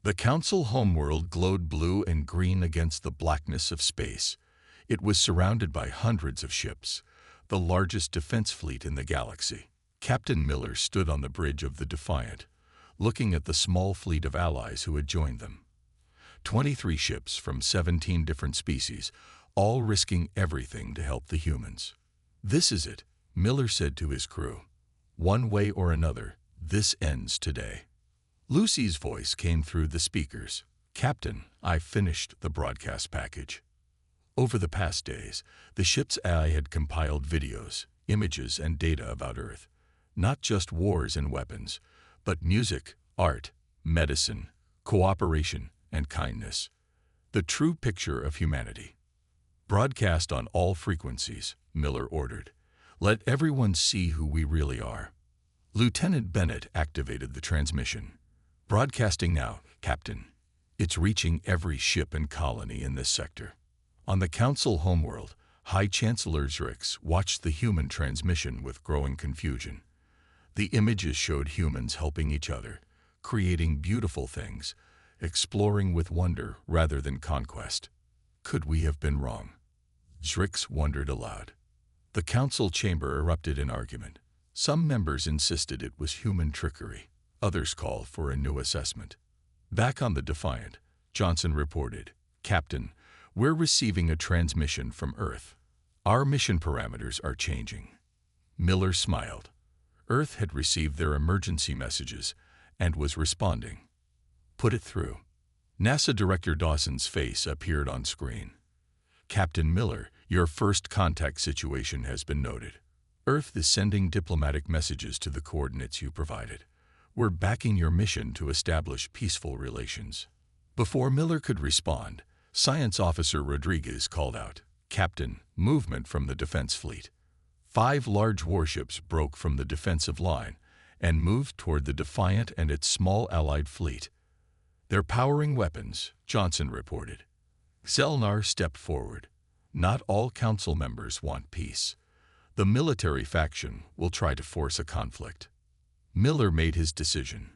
The Council homeworld glowed blue and green against the blackness of space. It was surrounded by hundreds of ships, the largest defense fleet in the galaxy. Captain Miller stood on the bridge of the Defiant, looking at the small fleet of allies who had joined them. 23 ships from 17 different species, all risking everything to help the humans. "This is it," Miller said to his crew. "One way or another, this ends today." Lucy's voice came through the speakers. "Captain, I finished the broadcast package." Over the past days, the ship's AI had compiled videos, images, and data about Earth. Not just wars and weapons, but music, art, medicine, cooperation, and kindness. The true picture of humanity. "Broadcast on all frequencies," Miller ordered. "Let everyone see who we really are." Lieutenant Bennett activated the transmission. "Broadcasting now, Captain. It's reaching every ship and colony in this sector." On the Council homeworld, High Chancellor Zrix watched the human transmission with growing confusion. The images showed humans helping each other, creating beautiful things, exploring with wonder rather than conquest. Could we have been wrong? Zrix wondered aloud. The Council chamber erupted in argument. Some members insisted it was human trickery. Others called for a new assessment. Back on the Defiant, Johnson reported, "Captain, we're receiving a transmission from Earth. Our mission parameters are changing." Miller smiled. Earth had received their emergency messages and was responding. "Put it through." NASA Director Dawson's face appeared on screen. "Captain Miller, your first contact situation has been noted. Earth is sending diplomatic messages to the coordinates you provided. We're backing your mission to establish peaceful relations." Before Miller could respond, Science Officer Rodriguez called out, "Captain, movement from the defense fleet." 5 large warships broke from the defensive line and moved toward the Defiant and its small allied fleet. "They're powering weapons," Johnson reported. Zelnar stepped forward. "Not all Council members want peace. The military faction will try to force a conflict." Miller made his decision.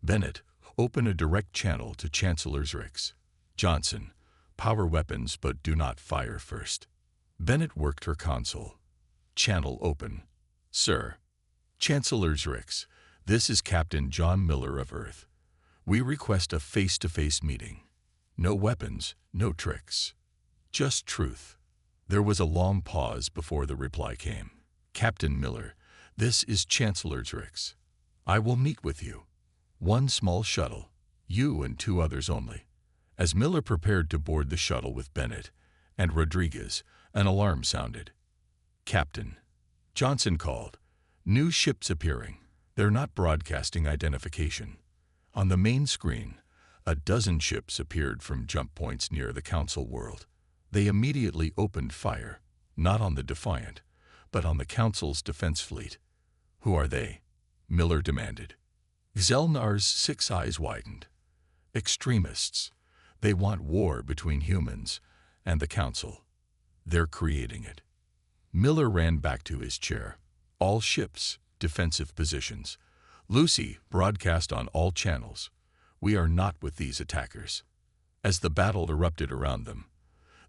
"Bennett, open a direct channel to Chancellor Zrix." Johnson, "Power weapons but do not fire first." Bennett worked her console. "Channel open." "Sir." "Chancellor Zrix, this is Captain John Miller of Earth. We request a face-to-face meeting. No weapons, no tricks. Just truth." There was a long pause before the reply came. "Captain Miller, this is Chancellor Zrix. I will meet with you. One small shuttle, you and 2 others only." As Miller prepared to board the shuttle with Bennett and Rodriguez, an alarm sounded. "Captain," Johnson called, "new ships appearing. They're not broadcasting identification." On the main screen, a dozen ships appeared from jump points near the Council world. They immediately opened fire, not on the Defiant, but on the Council's defense fleet. "Who are they?" Miller demanded. Zelnar's 6 eyes widened. "Extremists. They want war between humans and the Council. They're creating it." Miller ran back to his chair. "All ships, defensive positions. Lucy, broadcast on all channels. We are not with these attackers." As the battle erupted around them,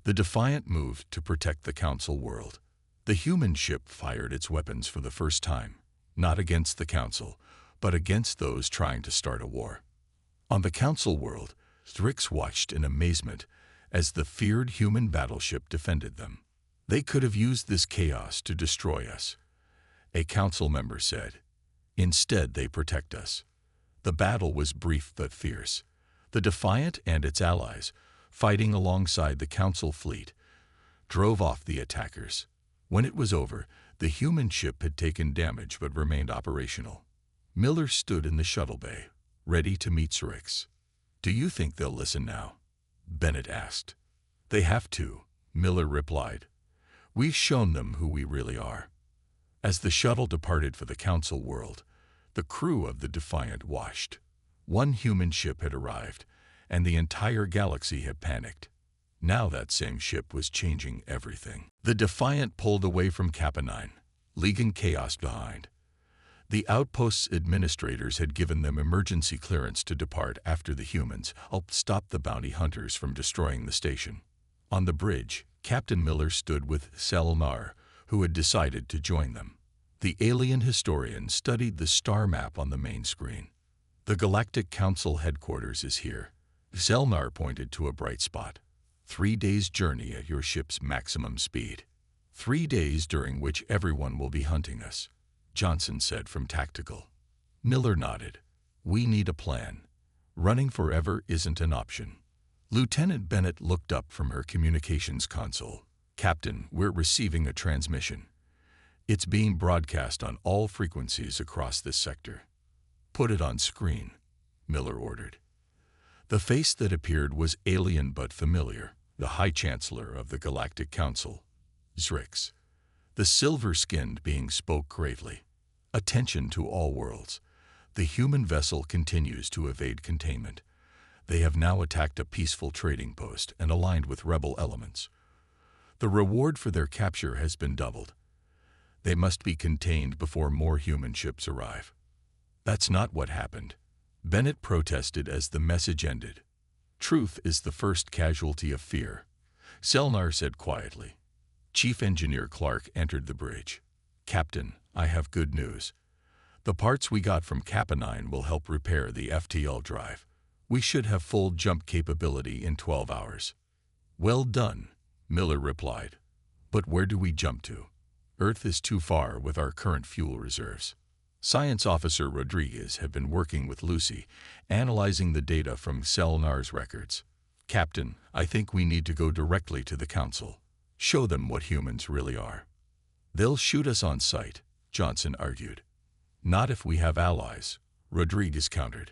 the Defiant moved to protect the Council world. The human ship fired its weapons for the first time, not against the Council, but against those trying to start a war. On the Council world, Zrix watched in amazement as the feared human battleship defended them. "They could have used this chaos to destroy us," a Council member said. "Instead, they protect us." The battle was brief but fierce. The Defiant and its allies, fighting alongside the Council fleet, drove off the attackers. When it was over, the human ship had taken damage but remained operational. Miller stood in the shuttle bay, ready to meet Zrix. "Do you think they'll listen now?" Bennett asked. "They have to," Miller replied. "We've shown them who we really are." As the shuttle departed for the Council world, the crew of the Defiant watched. One human ship had arrived, and the entire galaxy had panicked. Now that same ship was changing everything. The Defiant pulled away from Kappa 9, leaving chaos behind. The outpost's administrators had given them emergency clearance to depart after the humans helped stop the bounty hunters from destroying the station. On the bridge, Captain Miller stood with Selnar, who had decided to join them. The alien historian studied the star map on the main screen. The Galactic Council headquarters is here. Selnar pointed to a bright spot. 3 days' journey at your ship's maximum speed. 3 days during which everyone will be hunting us, Johnson said from Tactical. Miller nodded. We need a plan. Running forever isn't an option. Lieutenant Bennett looked up from her communications console. Captain, we're receiving a transmission. It's being broadcast on all frequencies across this sector. Put it on screen, Miller ordered. The face that appeared was alien but familiar, the High Chancellor of the Galactic Council, Zrix. The silver-skinned being spoke gravely. Attention to all worlds. The human vessel continues to evade containment. They have now attacked a peaceful trading post and aligned with rebel elements. The reward for their capture has been doubled. They must be contained before more human ships arrive. That's not what happened, Bennett protested as the message ended. Truth is the first casualty of fear, Selnar said quietly. Chief Engineer Clark entered the bridge. Captain, I have good news. The parts we got from Cap9 will help repair the FTL drive. We should have full jump capability in 12 hours. Well done, Miller replied. But where do we jump to? Earth is too far with our current fuel reserves. Science Officer Rodriguez had been working with Lucy, analyzing the data from Selnar's records. Captain, I think we need to go directly to the Council. Show them what humans really are. They'll shoot us on sight, Johnson argued. Not if we have allies, Rodriguez countered.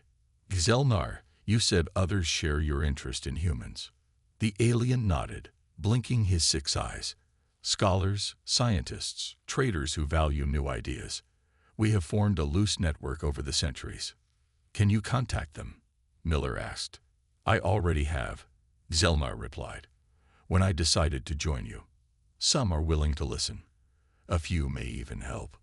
Selnar, you said others share your interest in humans. The alien nodded, blinking his 6 eyes. Scholars, scientists, traders who value new ideas. We have formed a loose network over the centuries. Can you contact them? Miller asked. I already have, Selnar replied. When I decided to join you. Some are willing to listen. A few may even help.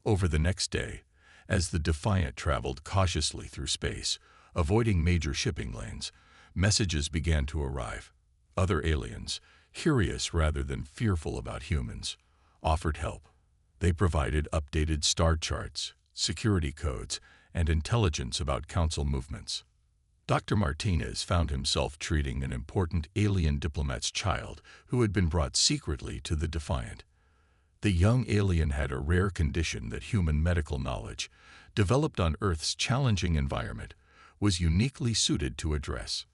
Over the next day, as the Defiant traveled cautiously through space, avoiding major shipping lanes, messages began to arrive. Other aliens, curious rather than fearful about humans, offered help. They provided updated star charts, security codes, and intelligence about Council movements. Dr. Martinez found himself treating an important alien diplomat's child who had been brought secretly to the Defiant. The young alien had a rare condition that human medical knowledge, developed on Earth's challenging environment, was uniquely suited to address.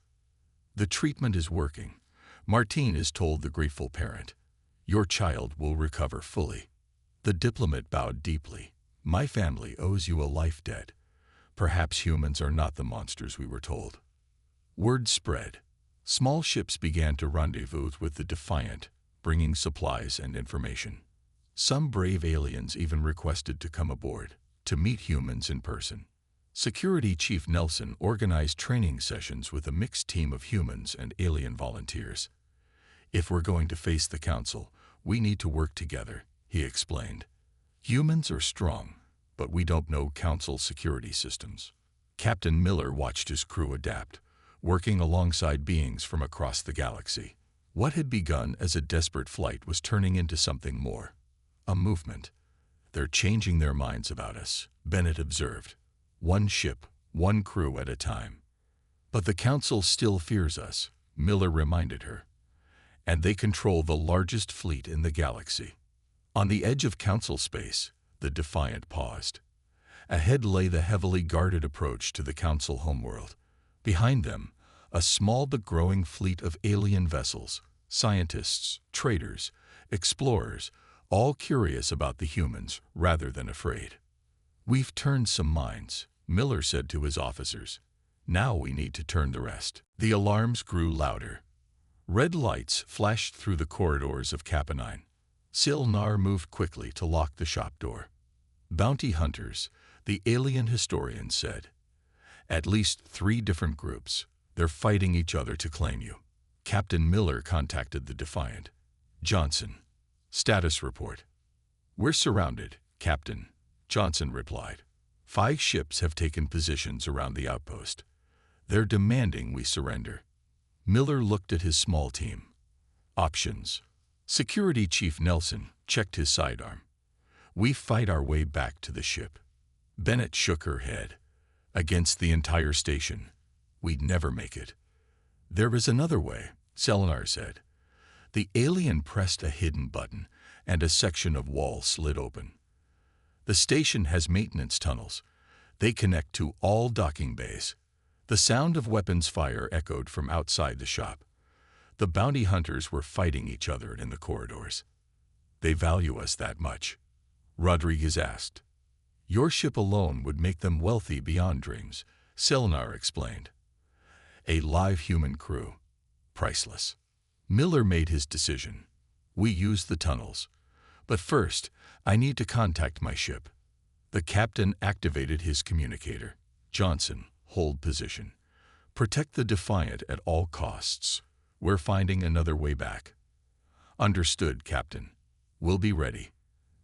The treatment is working, Martinez told the grateful parent. Your child will recover fully. The diplomat bowed deeply. My family owes you a life debt. Perhaps humans are not the monsters we were told. Word spread. Small ships began to rendezvous with the Defiant, bringing supplies and information. Some brave aliens even requested to come aboard, to meet humans in person. Security Chief Nelson organized training sessions with a mixed team of humans and alien volunteers. If we're going to face the Council, we need to work together, he explained. Humans are strong, but we don't know Council security systems. Captain Miller watched his crew adapt, working alongside beings from across the galaxy. What had begun as a desperate flight was turning into something more. A movement. They're changing their minds about us, Bennett observed. One ship, one crew at a time. But the Council still fears us, Miller reminded her. And they control the largest fleet in the galaxy. On the edge of Council space, the Defiant paused. Ahead lay the heavily guarded approach to the Council homeworld. Behind them, a small but growing fleet of alien vessels, scientists, traders, explorers, all curious about the humans rather than afraid. We've turned some minds, Miller said to his officers. Now we need to turn the rest. The alarms grew louder. Red lights flashed through the corridors of Cap9. Selnar moved quickly to lock the shop door. Bounty hunters, the alien historian said. At least 3 different groups. They're fighting each other to claim you. Captain Miller contacted the Defiant. Johnson. Status report. We're surrounded, Captain, Johnson replied. 5 ships have taken positions around the outpost. They're demanding we surrender. Miller looked at his small team. Options. Security Chief Nelson checked his sidearm. We fight our way back to the ship. Bennett shook her head. Against the entire station, we'd never make it. There is another way, Selenar said. The alien pressed a hidden button, and a section of wall slid open. The station has maintenance tunnels. They connect to all docking bays. The sound of weapons fire echoed from outside the shop. The bounty hunters were fighting each other in the corridors. They value us that much? Rodriguez asked. Your ship alone would make them wealthy beyond dreams, Selenar explained. A live human crew. Priceless. Miller made his decision. We use the tunnels. But first, I need to contact my ship. The captain activated his communicator. Johnson, hold position. Protect the Defiant at all costs. We're finding another way back. Understood, Captain. We'll be ready.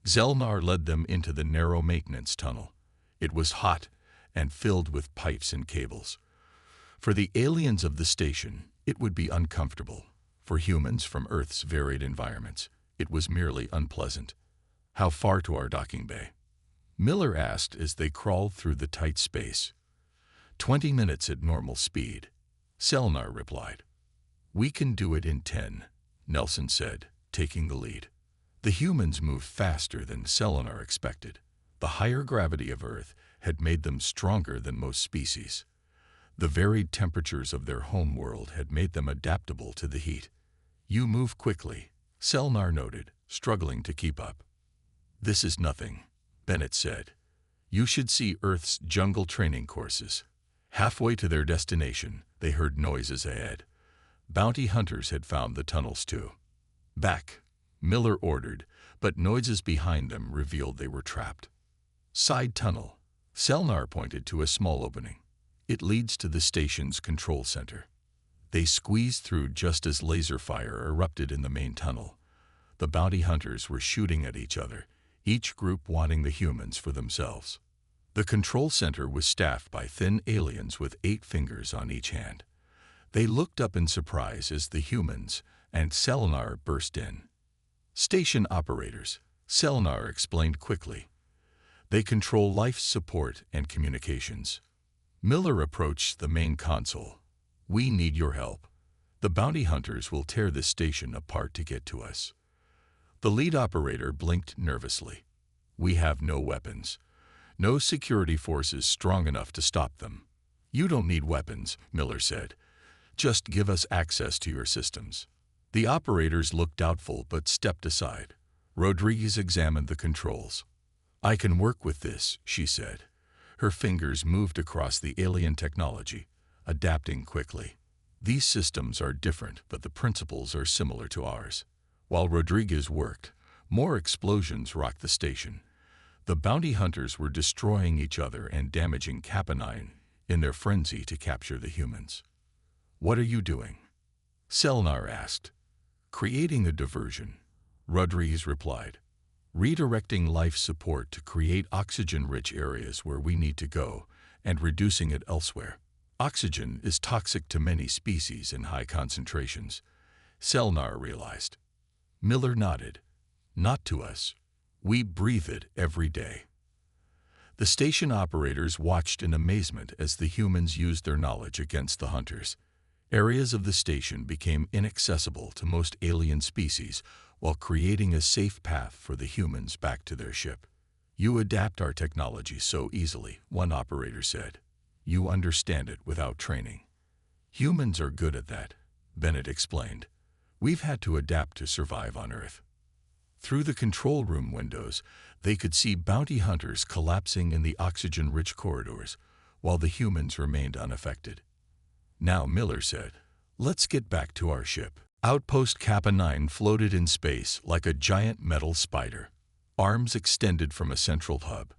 Selenar led them into the narrow maintenance tunnel. It was hot and filled with pipes and cables. For the aliens of the station, it would be uncomfortable. For humans from Earth's varied environments, it was merely unpleasant. How far to our docking bay? Miller asked as they crawled through the tight space. 20 minutes at normal speed, Selenar replied. We can do it in 10, Nelson said, taking the lead. The humans moved faster than Selenar expected. The higher gravity of Earth had made them stronger than most species. The varied temperatures of their home world had made them adaptable to the heat. You move quickly, Selenar noted, struggling to keep up. This is nothing, Bennett said. You should see Earth's jungle training courses. Halfway to their destination, they heard noises ahead. Bounty hunters had found the tunnels too. Back, Miller ordered, but noises behind them revealed they were trapped. Side tunnel. Selenar pointed to a small opening. It leads to the station's control center. They squeezed through just as laser fire erupted in the main tunnel. The bounty hunters were shooting at each other, each group wanting the humans for themselves. The control center was staffed by thin aliens with 8 fingers on each hand. They looked up in surprise as the humans and Selenar burst in. Station operators, Selenar explained quickly. They control life support and communications. Miller approached the main console. We need your help. The bounty hunters will tear this station apart to get to us. The lead operator blinked nervously. We have no weapons. No security forces strong enough to stop them. You don't need weapons, Miller said. Just give us access to your systems. The operators looked doubtful but stepped aside. Rodriguez examined the controls. I can work with this, she said. Her fingers moved across the alien technology, adapting quickly. These systems are different, but the principles are similar to ours. While Rodriguez worked, more explosions rocked the station. The bounty hunters were destroying each other and damaging Cap9 in their frenzy to capture the humans. What are you doing? Selenar asked. Creating a diversion, Rodriguez replied. Redirecting life support to create oxygen-rich areas where we need to go and reducing it elsewhere. Oxygen is toxic to many species in high concentrations, Selenar realized. Miller nodded. Not to us. We breathe it every day. The station operators watched in amazement as the humans used their knowledge against the hunters. Areas of the station became inaccessible to most alien species while creating a safe path for the humans back to their ship. You adapt our technology so easily, one operator said. You understand it without training. Humans are good at that, Bennett explained. We've had to adapt to survive on Earth. Through the control room windows, they could see bounty hunters collapsing in the oxygen-rich corridors, while the humans remained unaffected. Now, Miller said, let's get back to our ship. Outpost Cap9 floated in space like a giant metal spider, arms extended from a central hub,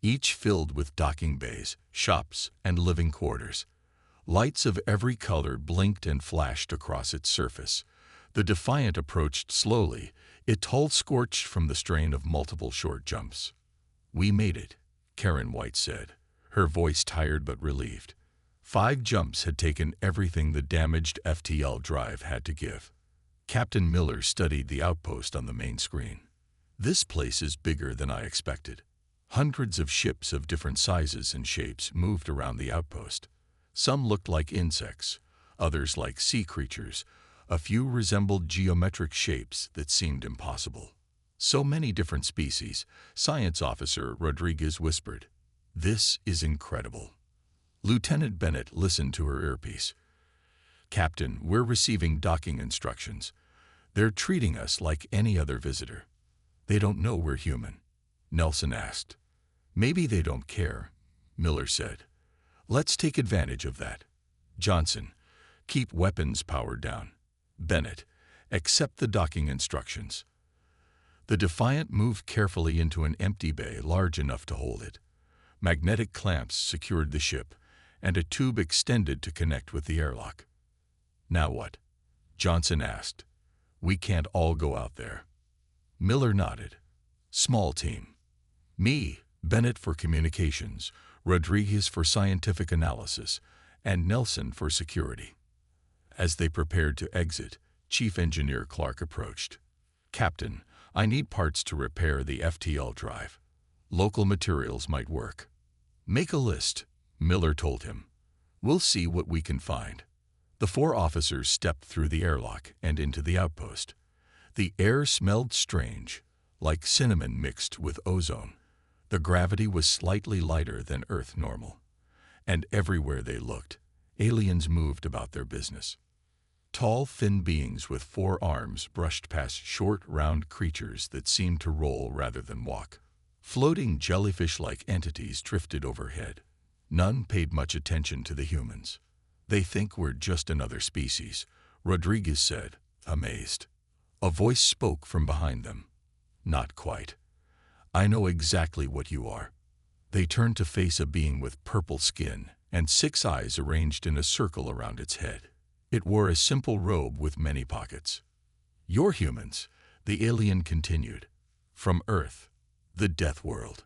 each filled with docking bays, shops, and living quarters. Lights of every color blinked and flashed across its surface. The Defiant approached slowly, its hull scorched from the strain of multiple short jumps. "We made it," Karen White said, her voice tired but relieved. 5 jumps had taken everything the damaged FTL drive had to give. Captain Miller studied the outpost on the main screen. "This place is bigger than I expected." Hundreds of ships of different sizes and shapes moved around the outpost. Some looked like insects, others like sea creatures. A few resembled geometric shapes that seemed impossible. "So many different species," Science Officer Rodriguez whispered. "This is incredible." Lieutenant Bennett listened to her earpiece. "Captain, we're receiving docking instructions. They're treating us like any other visitor." "They don't know we're human?" Nelson asked. "Maybe they don't care," Miller said. "Let's take advantage of that." Johnson, "Keep weapons powered down." Bennett, "Accept the docking instructions." The Defiant moved carefully into an empty bay large enough to hold it. Magnetic clamps secured the ship, and a tube extended to connect with the airlock. "Now what?" Johnson asked. "We can't all go out there." Miller nodded. "Small team. Me, Bennett for communications, Rodriguez for scientific analysis, and Nelson for security." As they prepared to exit, Chief Engineer Clark approached. "Captain, I need parts to repair the FTL drive. Local materials might work." "Make a list," Miller told him. "We'll see what we can find." The 4 officers stepped through the airlock and into the outpost. The air smelled strange, like cinnamon mixed with ozone. The gravity was slightly lighter than Earth normal. And everywhere they looked, aliens moved about their business. Tall, thin beings with 4 arms brushed past short, round creatures that seemed to roll rather than walk. Floating jellyfish-like entities drifted overhead. None paid much attention to the humans. "They think we're just another species," Rodriguez said, amazed. A voice spoke from behind them. "Not quite. I know exactly what you are." They turned to face a being with purple skin and 6 eyes arranged in a circle around its head. It wore a simple robe with many pockets. "You're humans," the alien continued. "From Earth, the Death World."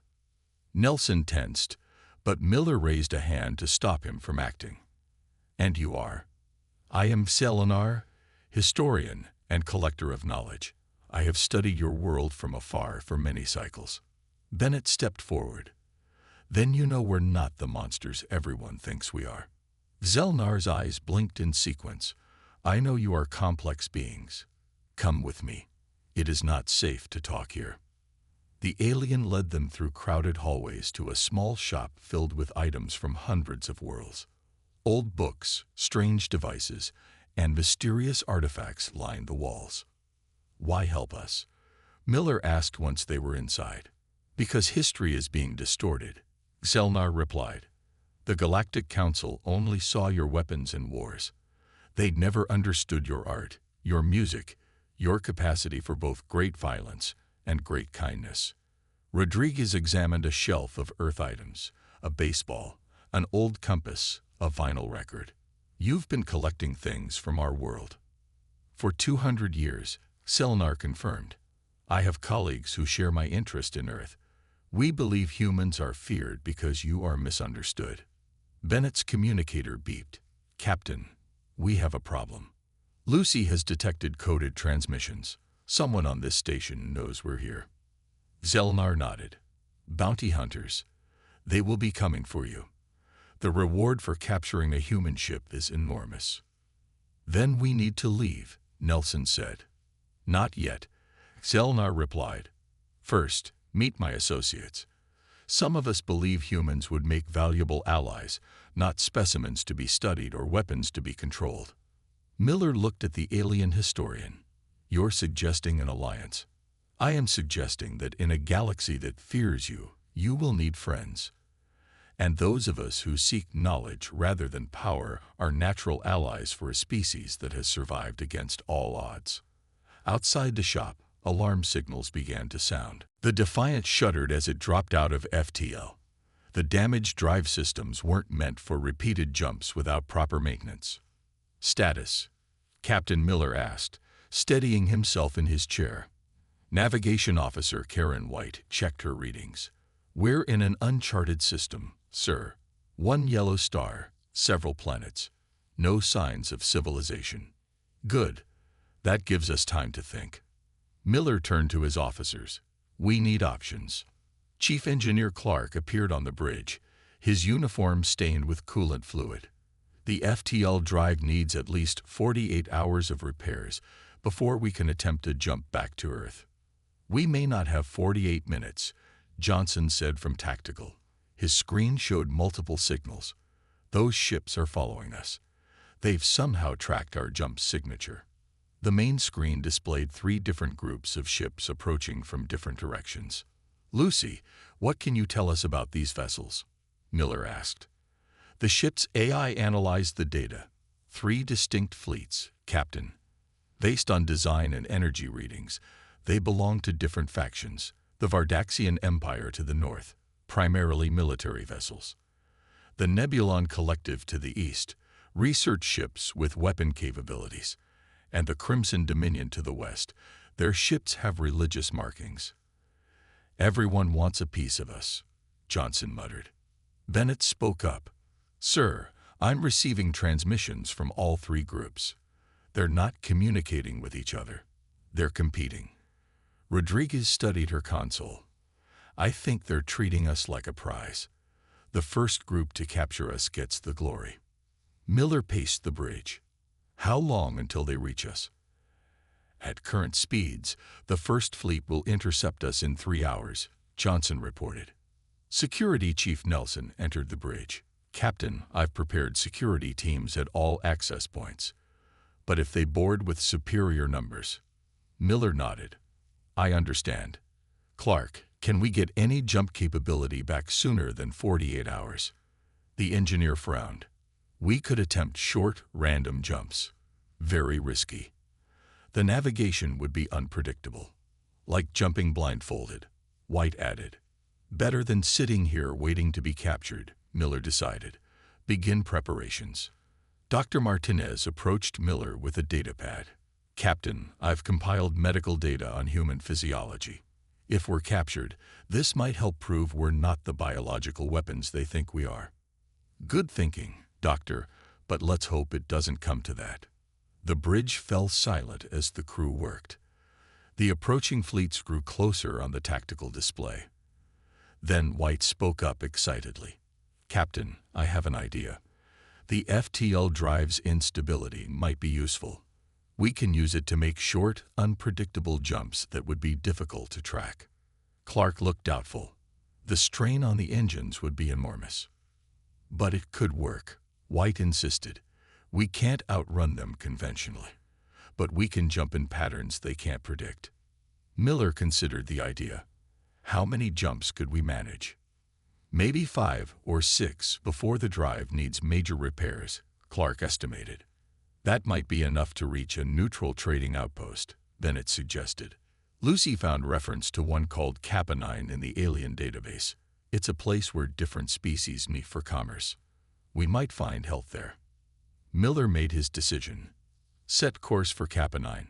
Nelson tensed, but Miller raised a hand to stop him from acting. "And you are?" "I am Selenar, historian and collector of knowledge. I have studied your world from afar for many cycles." Bennett stepped forward. "Then you know we're not the monsters everyone thinks we are." Zelnar's eyes blinked in sequence. "I know you are complex beings. Come with me. It is not safe to talk here." The alien led them through crowded hallways to a small shop filled with items from hundreds of worlds. Old books, strange devices, and mysterious artifacts lined the walls. "Why help us?" Miller asked once they were inside. "Because history is being distorted," Zelnar replied. "The Galactic Council only saw your weapons in wars. They'd never understood your art, your music, your capacity for both great violence and great kindness." Rodriguez examined a shelf of Earth items, a baseball, an old compass, a vinyl record. "You've been collecting things from our world." "For 200 years, Selenar confirmed. "I have colleagues who share my interest in Earth. We believe humans are feared because you are misunderstood." Bennett's communicator beeped. "Captain, we have a problem. Lucy has detected coded transmissions. Someone on this station knows we're here." Zelnar nodded. "Bounty hunters. They will be coming for you. The reward for capturing a human ship is enormous." "Then we need to leave," Nelson said. "Not yet," Zelnar replied. "First, meet my associates. Some of us believe humans would make valuable allies, not specimens to be studied or weapons to be controlled." Miller looked at the alien historian. "You're suggesting an alliance." "I am suggesting that in a galaxy that fears you, you will need friends. And those of us who seek knowledge rather than power are natural allies for a species that has survived against all odds." Outside the shop, alarm signals began to sound. The Defiant shuddered as it dropped out of FTL. The damaged drive systems weren't meant for repeated jumps without proper maintenance. "Status?" Captain Miller asked, steadying himself in his chair. Navigation Officer Karen White checked her readings. We're in an uncharted system, sir. One yellow star, several planets. No signs of civilization. Good. That gives us time to think. Miller turned to his officers. We need options. Chief Engineer Clark appeared on the bridge, his uniform stained with coolant fluid. The FTL drive needs at least 48 hours of repairs before we can attempt to jump back to Earth. We may not have 48 minutes, Johnson said from Tactical. His screen showed multiple signals. Those ships are following us. They've somehow tracked our jump signature. The main screen displayed 3 different groups of ships approaching from different directions. Lucy, what can you tell us about these vessels? Miller asked. The ship's AI analyzed the data. 3 distinct fleets, Captain. Based on design and energy readings, they belong to different factions. The Vardaxian Empire to the north, primarily military vessels. The Nebulon Collective to the east, research ships with weapon capabilities. And the Crimson Dominion to the west. Their ships have religious markings. Everyone wants a piece of us, Johnson muttered. Bennett spoke up. Sir, I'm receiving transmissions from all 3 groups. They're not communicating with each other. They're competing. Rodriguez studied her console. I think they're treating us like a prize. The first group to capture us gets the glory. Miller paced the bridge. How long until they reach us? At current speeds, the first fleet will intercept us in 3 hours, Johnson reported. Security Chief Nelson entered the bridge. Captain, I've prepared security teams at all access points. But if they board with superior numbers? Miller nodded. I understand. Clark, can we get any jump capability back sooner than 48 hours? The engineer frowned. We could attempt short, random jumps. Very risky. The navigation would be unpredictable. Like jumping blindfolded, White added. Better than sitting here waiting to be captured, Miller decided. Begin preparations. Dr. Martinez approached Miller with a datapad. Captain, I've compiled medical data on human physiology. If we're captured, this might help prove we're not the biological weapons they think we are. Good thinking, Doctor, but let's hope it doesn't come to that. The bridge fell silent as the crew worked. The approaching fleets grew closer on the tactical display. Then White spoke up excitedly. Captain, I have an idea. The FTL drive's instability might be useful. We can use it to make short, unpredictable jumps that would be difficult to track. Clark looked doubtful. The strain on the engines would be enormous. But it could work, White insisted. We can't outrun them conventionally, but we can jump in patterns they can't predict. Miller considered the idea. How many jumps could we manage? Maybe 5 or 6 before the drive needs major repairs, Clark estimated. That might be enough to reach a neutral trading outpost, Bennett suggested. Lucy found reference to one called Kappa-9 in the alien database. It's a place where different species meet for commerce. We might find health there. Miller made his decision. Set course for Kappa-9.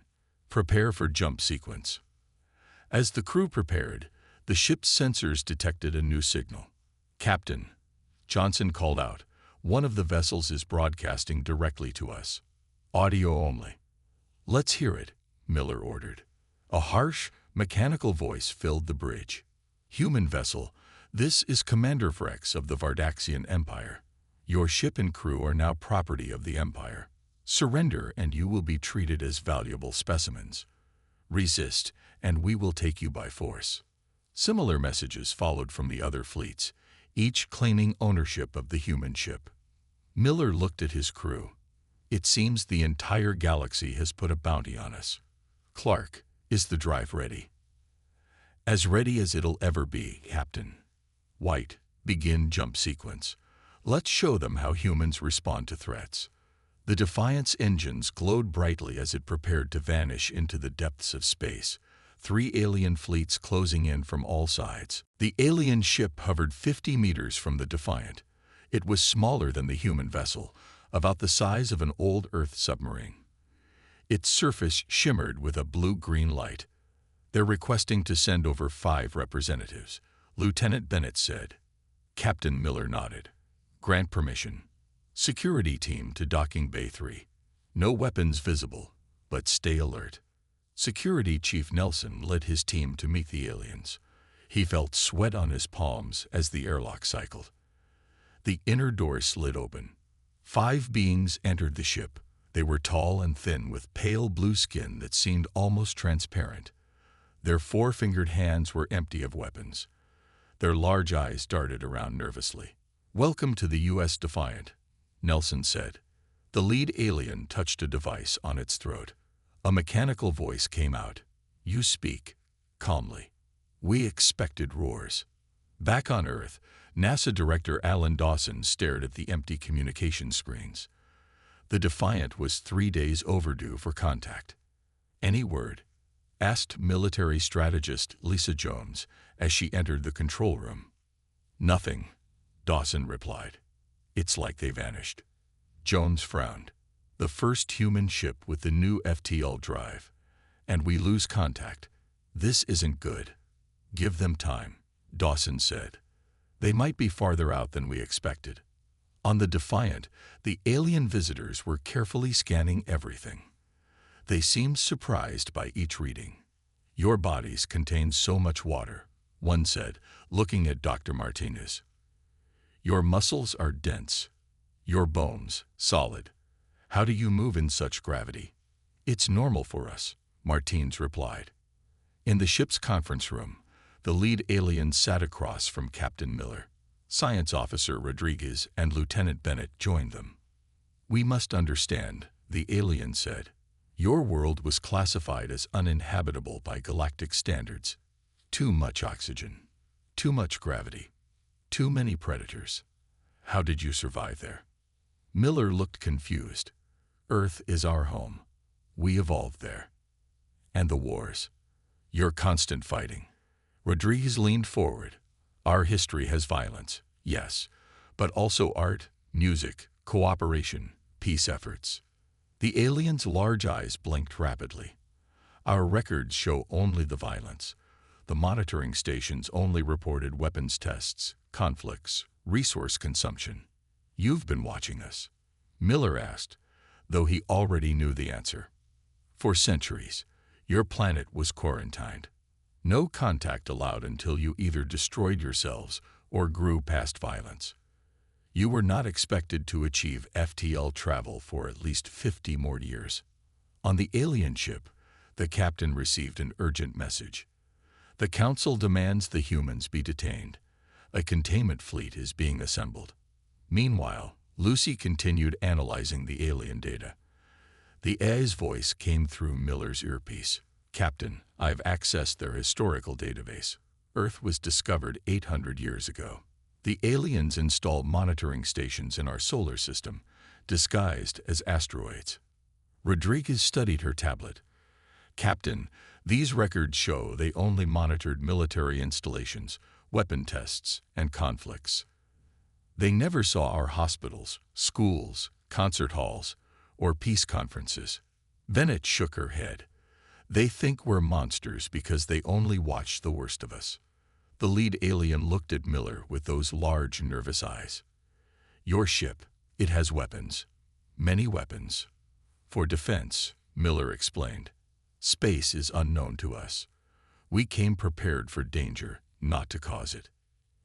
Prepare for jump sequence. As the crew prepared, the ship's sensors detected a new signal. Captain, Johnson called out, one of the vessels is broadcasting directly to us. Audio only. Let's hear it, Miller ordered. A harsh, mechanical voice filled the bridge. Human vessel, this is Commander Frex of the Vardaxian Empire. Your ship and crew are now property of the Empire. Surrender and you will be treated as valuable specimens. Resist and we will take you by force. Similar messages followed from the other fleets, each claiming ownership of the human ship. Miller looked at his crew. It seems the entire galaxy has put a bounty on us. Clark, is the drive ready? As ready as it'll ever be, Captain. White, begin jump sequence. Let's show them how humans respond to threats. The Defiant's engines glowed brightly as it prepared to vanish into the depths of space. 3 alien fleets closing in from all sides. The alien ship hovered 50 meters from the Defiant. It was smaller than the human vessel, about the size of an old Earth submarine. Its surface shimmered with a blue-green light. They're requesting to send over 5 representatives. Lieutenant Bennett said. Captain Miller nodded. Grant permission. Security team to Docking Bay 3. No weapons visible, but stay alert. Security Chief Nelson led his team to meet the aliens. He felt sweat on his palms as the airlock cycled. The inner door slid open. 5 beings entered the ship. They were tall and thin with pale blue skin that seemed almost transparent. Their 4-fingered hands were empty of weapons. Their large eyes darted around nervously. "Welcome to the U.S. Defiant," Nelson said. The lead alien touched a device on its throat. A mechanical voice came out. "You speak," calmly. "We expected roars." Back on Earth, NASA Director Alan Dawson stared at the empty communication screens. The Defiant was 3 days overdue for contact. "Any word?" asked military strategist Lisa Jones as she entered the control room. "Nothing," Dawson replied. "It's like they vanished." Jones frowned. "The first human ship with the new FTL drive. And we lose contact. This isn't good." "Give them time," Dawson said. "They might be farther out than we expected." On the Defiant, the alien visitors were carefully scanning everything. They seemed surprised by each reading. "Your bodies contain so much water," one said, looking at Dr. Martinez. "Your muscles are dense. Your bones solid. How do you move in such gravity?" "It's normal for us," Martinez replied. In the ship's conference room, the lead alien sat across from Captain Miller. Science Officer Rodriguez and Lieutenant Bennett joined them. "We must understand," the alien said. "Your world was classified as uninhabitable by galactic standards. Too much oxygen. Too much gravity. Too many predators. How did you survive there?" Miller looked confused. "Earth is our home. We evolved there." "And the wars? Your constant fighting." Rodriguez leaned forward. "Our history has violence, yes, but also art, music, cooperation, peace efforts." The alien's large eyes blinked rapidly. "Our records show only the violence. The monitoring stations only reported weapons tests, conflicts, resource consumption. You've been watching us?" Miller asked, though he already knew the answer. "For centuries, your planet was quarantined. No contact allowed until you either destroyed yourselves or grew past violence. You were not expected to achieve FTL travel for at least 50 more years." On the alien ship, the captain received an urgent message. "The Council demands the humans be detained. A containment fleet is being assembled." Meanwhile, Lucy continued analyzing the alien data. The AI's voice came through Miller's earpiece. "Captain, I've accessed their historical database. Earth was discovered 800 years ago. The aliens installed monitoring stations in our solar system, disguised as asteroids." Rodriguez studied her tablet. "Captain, these records show they only monitored military installations, weapon tests, and conflicts. They never saw our hospitals, schools, concert halls, or peace conferences." Bennett shook her head. "They think we're monsters because they only watch the worst of us." The lead alien looked at Miller with those large, nervous eyes. "Your ship, it has weapons. Many weapons. For defense," Miller explained. "Space is unknown to us. We came prepared for danger, not to cause it.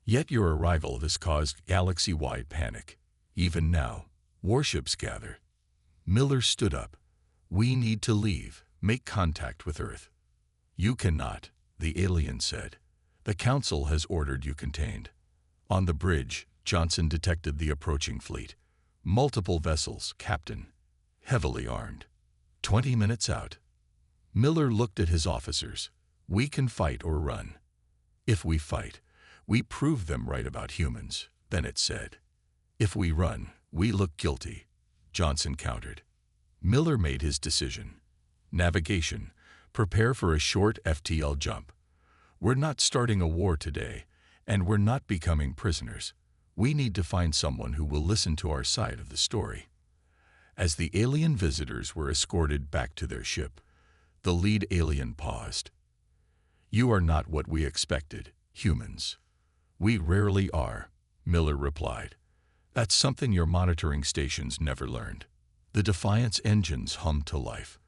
Yet your arrival has caused galaxy-wide panic. Even now, warships gather." Miller stood up. "We need to leave. Make contact with Earth." "You cannot," the alien said. "The Council has ordered you contained." On the bridge, Johnson detected the approaching fleet. "Multiple vessels, Captain. Heavily armed. 20 minutes out." Miller looked at his officers. "We can fight or run." "If we fight, we prove them right about humans," Bennett said. "If we run, we look guilty," Johnson countered. Miller made his decision. "Navigation. Prepare for a short FTL jump. We're not starting a war today, and we're not becoming prisoners. We need to find someone who will listen to our side of the story." As the alien visitors were escorted back to their ship, the lead alien paused. "You are not what we expected, humans. "We rarely are," Miller replied. "That's something your monitoring stations never learned." The Defiant's engines hummed to life.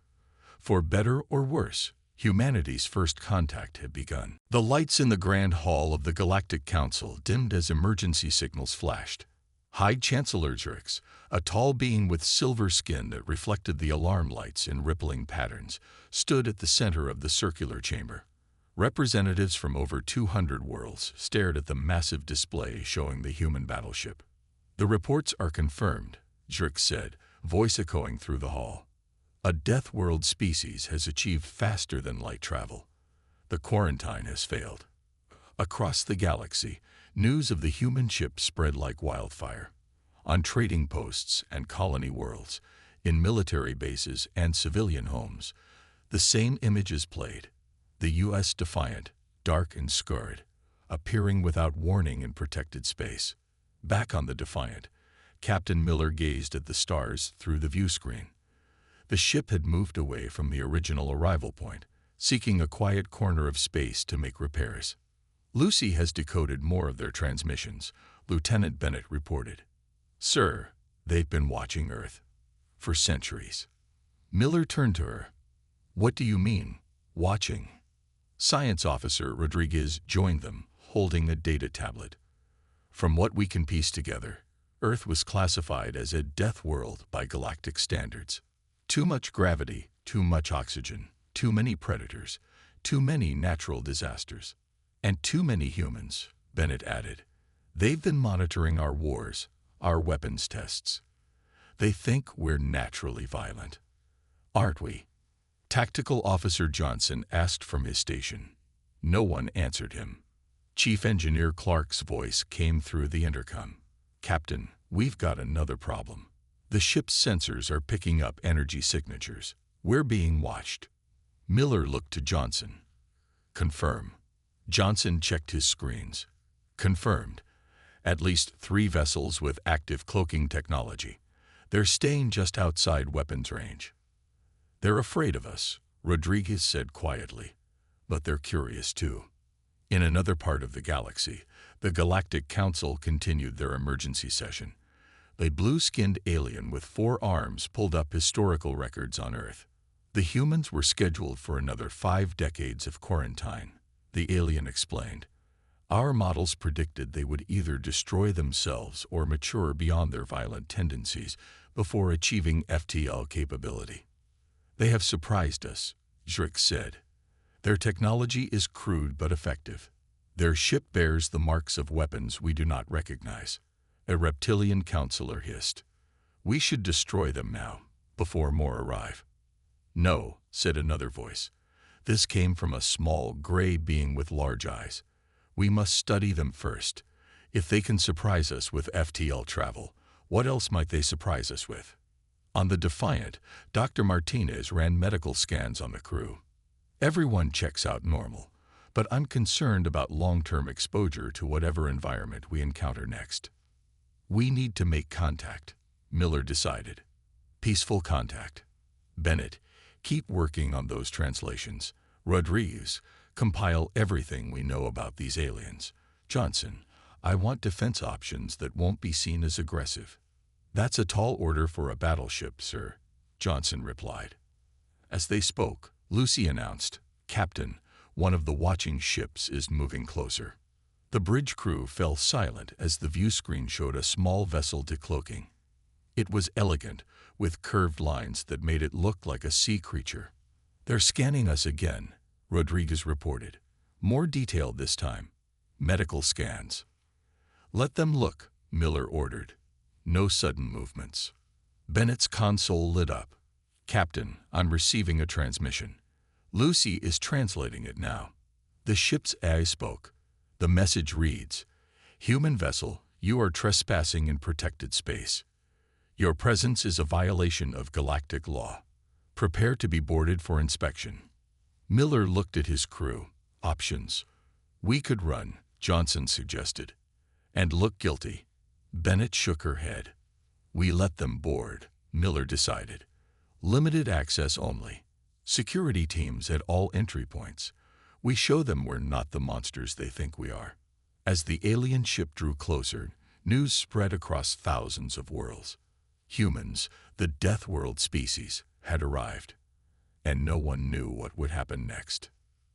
For better or worse, humanity's first contact had begun. The lights in the grand hall of the Galactic Council dimmed as emergency signals flashed. High Chancellor Zrix, a tall being with silver skin that reflected the alarm lights in rippling patterns, stood at the center of the circular chamber. Representatives from over 200 worlds stared at the massive display showing the human battleship. "The reports are confirmed," Zrix said, voice echoing through the hall. "A Death World species has achieved faster than light travel. The quarantine has failed." Across the galaxy, news of the human ship spread like wildfire. On trading posts and colony worlds, in military bases and civilian homes, the same images played. The U.S. Defiant, dark and scarred, appearing without warning in protected space. Back on the Defiant, Captain Miller gazed at the stars through the view screen. The ship had moved away from the original arrival point, seeking a quiet corner of space to make repairs. "Lucy has decoded more of their transmissions," Lieutenant Bennett reported. "Sir, they've been watching Earth for centuries." Miller turned to her. "What do you mean, watching?" Science Officer Rodriguez joined them, holding a data tablet. "From what we can piece together, Earth was classified as a death world by galactic standards. Too much gravity, too much oxygen, too many predators, too many natural disasters. And too many humans," Bennett added. "They've been monitoring our wars, our weapons tests. They think we're naturally violent. Aren't we?" Tactical Officer Johnson asked from his station. No one answered him. Chief Engineer Clark's voice came through the intercom. "Captain, we've got another problem. The ship's sensors are picking up energy signatures. We're being watched." Miller looked to Johnson. "Confirm." Johnson checked his screens. "Confirmed. At least 3 vessels with active cloaking technology. They're staying just outside weapons range." "They're afraid of us," Rodriguez said quietly. "But they're curious too." In another part of the galaxy, the Galactic Council continued their emergency session. A blue-skinned alien with 4 arms pulled up historical records on Earth. The humans were scheduled for another 5 decades of quarantine, the alien explained. "Our models predicted they would either destroy themselves or mature beyond their violent tendencies before achieving FTL capability. They have surprised us," Zrix said. "Their technology is crude but effective. Their ship bears the marks of weapons we do not recognize," a reptilian counselor hissed. "We should destroy them now, before more arrive." "No," said another voice. This came from a small, gray being with large eyes. "We must study them first. If they can surprise us with FTL travel, what else might they surprise us with?" On the Defiant, Dr. Martinez ran medical scans on the crew. "Everyone checks out normal, but I'm concerned about long-term exposure to whatever environment we encounter next." "We need to make contact," Miller decided. "Peaceful contact. Bennett, keep working on those translations. Rodriguez, compile everything we know about these aliens. Johnson, I want defense options that won't be seen as aggressive." "That's a tall order for a battleship, sir," Johnson replied. As they spoke, Lucy announced, "Captain, one of the watching ships is moving closer." The bridge crew fell silent as the view screen showed a small vessel decloaking. It was elegant, with curved lines that made it look like a sea creature. "They're scanning us again," Rodriguez reported. "More detailed this time. Medical scans." "Let them look," Miller ordered. "No sudden movements." Bennett's console lit up. "Captain, I'm receiving a transmission. Lucy is translating it now." The ship's AI spoke. The message reads, "Human vessel, you are trespassing in protected space. Your presence is a violation of galactic law. Prepare to be boarded for inspection." Miller looked at his crew. "Options. We could run," Johnson suggested. "And look guilty." Bennett shook her head. "We let them board," Miller decided. "Limited access only. Security teams at all entry points. We show them we're not the monsters they think we are." As the alien ship drew closer, news spread across thousands of worlds. Humans, the Death World species, had arrived, and no one knew what would happen next.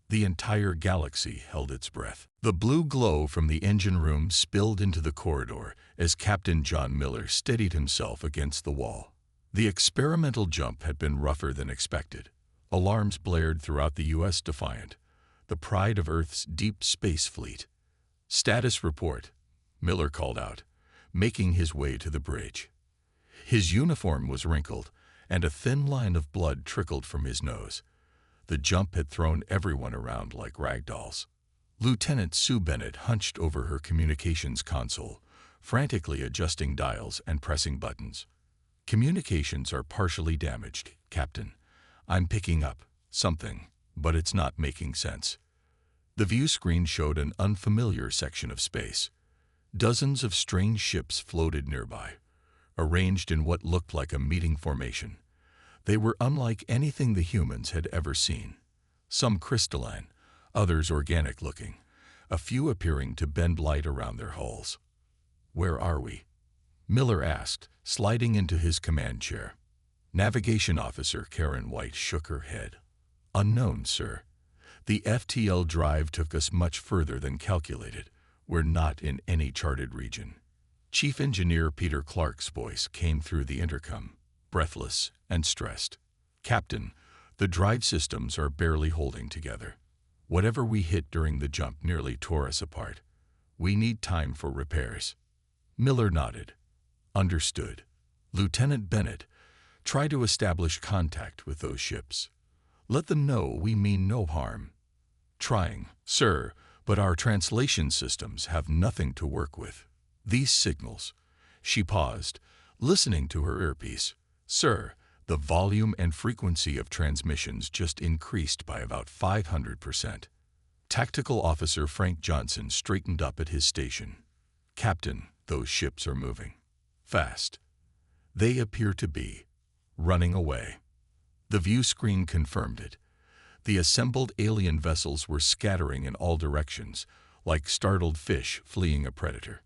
The entire galaxy held its breath. The blue glow from the engine room spilled into the corridor as Captain John Miller steadied himself against the wall. The experimental jump had been rougher than expected. Alarms blared throughout the U.S. Defiant, the pride of Earth's deep space fleet. "Status report," Miller called out, making his way to the bridge. His uniform was wrinkled, and a thin line of blood trickled from his nose. The jump had thrown everyone around like ragdolls. Lieutenant Sue Bennett hunched over her communications console, frantically adjusting dials and pressing buttons. "Communications are partially damaged, Captain. I'm picking up something, but it's not making sense." The view screen showed an unfamiliar section of space. Dozens of strange ships floated nearby, arranged in what looked like a meeting formation. They were unlike anything the humans had ever seen. Some crystalline, others organic-looking, a few appearing to bend light around their hulls. "Where are we?" Miller asked, sliding into his command chair. Navigation Officer Karen White shook her head. "Unknown, sir. The FTL drive took us much further than calculated. We're not in any charted region." Chief Engineer Peter Clark's voice came through the intercom, breathless and stressed. "Captain, the drive systems are barely holding together. Whatever we hit during the jump nearly tore us apart. We need time for repairs." Miller nodded. "Understood. Lieutenant Bennett, try to establish contact with those ships. Let them know we mean no harm." "Trying, sir, but our translation systems have nothing to work with. These signals—" She paused, listening to her earpiece. "Sir, the volume and frequency of transmissions just increased by about 500%. Tactical Officer Frank Johnson straightened up at his station. "Captain, those ships are moving. Fast. They appear to be running away." The view screen confirmed it. The assembled alien vessels were scattering in all directions, like startled fish fleeing a predator.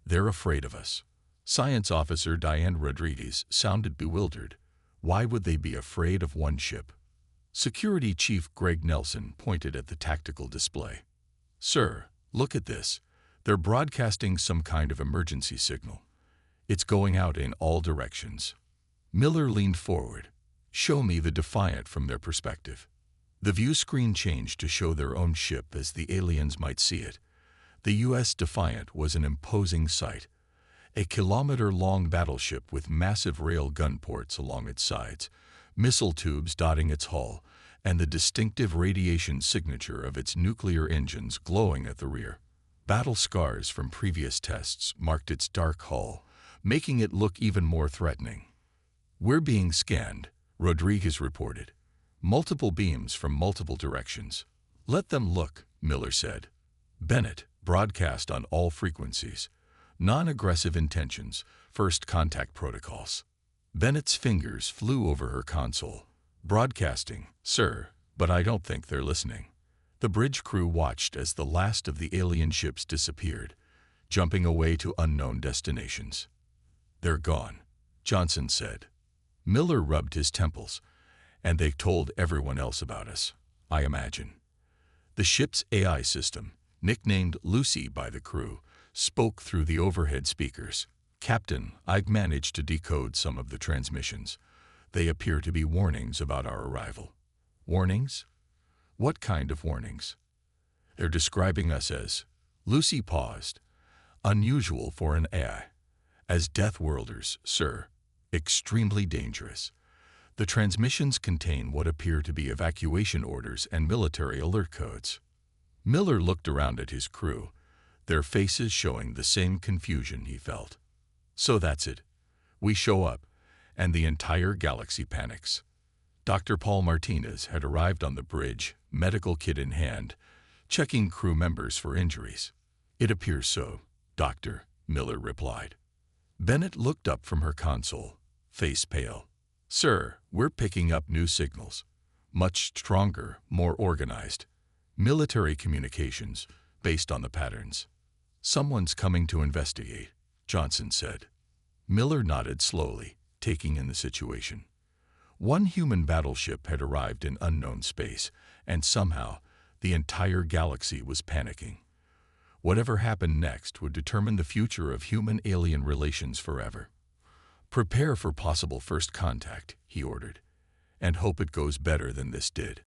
"They're afraid of us." Science Officer Diane Rodriguez sounded bewildered. Why would they be afraid of one ship? Security Chief Greg Nelson pointed at the tactical display. "Sir, look at this. They're broadcasting some kind of emergency signal. It's going out in all directions." Miller leaned forward. "Show me the Defiant from their perspective." The view screen changed to show their own ship as the aliens might see it. The U.S. Defiant was an imposing sight. A kilometer-long battleship with massive rail gun ports along its sides, missile tubes dotting its hull, and the distinctive radiation signature of its nuclear engines glowing at the rear. Battle scars from previous tests marked its dark hull, making it look even more threatening. "We're being scanned," Rodriguez reported. "Multiple beams from multiple directions." "Let them look," Miller said. "Bennett, broadcast on all frequencies. Non-aggressive intentions, first contact protocols." Bennett's fingers flew over her console. "Broadcasting, sir, but I don't think they're listening." The bridge crew watched as the last of the alien ships disappeared, jumping away to unknown destinations. "They're gone," Johnson said. Miller rubbed his temples. "And they've told everyone else about us, I imagine." The ship's AI system, nicknamed Lucy by the crew, spoke through the overhead speakers. "Captain, I've managed to decode some of the transmissions. They appear to be warnings about our arrival." "Warnings? What kind of warnings?" "They're describing us as—" Lucy paused. "Unusual for an AI. As Death Worlders, sir. Extremely dangerous. The transmissions contain what appear to be evacuation orders and military alert codes." Miller looked around at his crew, their faces showing the same confusion he felt. "So that's it. We show up, and the entire galaxy panics." Dr. Paul Martinez had arrived on the bridge, medical kit in hand, checking crew members for injuries. "It appears so, Doctor," Miller replied. Bennett looked up from her console, face pale. "Sir, we're picking up new signals. Much stronger, more organized. Military communications, based on the patterns." "Someone's coming to investigate," Johnson said. Miller nodded slowly, taking in the situation. One human battleship had arrived in unknown space, and somehow the entire galaxy was panicking. Whatever happened next would determine the future of human-alien relations forever. "Prepare for possible first contact," he ordered, "and hope it goes better than this did."